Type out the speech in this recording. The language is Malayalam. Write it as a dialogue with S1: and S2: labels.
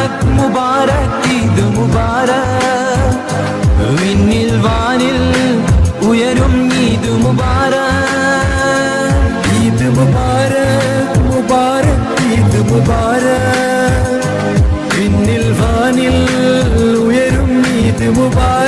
S1: മുബാരക് മുബാരക് ഈദ് മുബാരക് വിണ്ണിൽ വാനിൽ ഉയരും ഈദ് മുബാരക് ഈദ് മുബാരക് മുബാരക് ഈദ് മുബാരക് വിണ്ണിൽ വാനിൽ ഉയരും ഈദ് മുബാരക്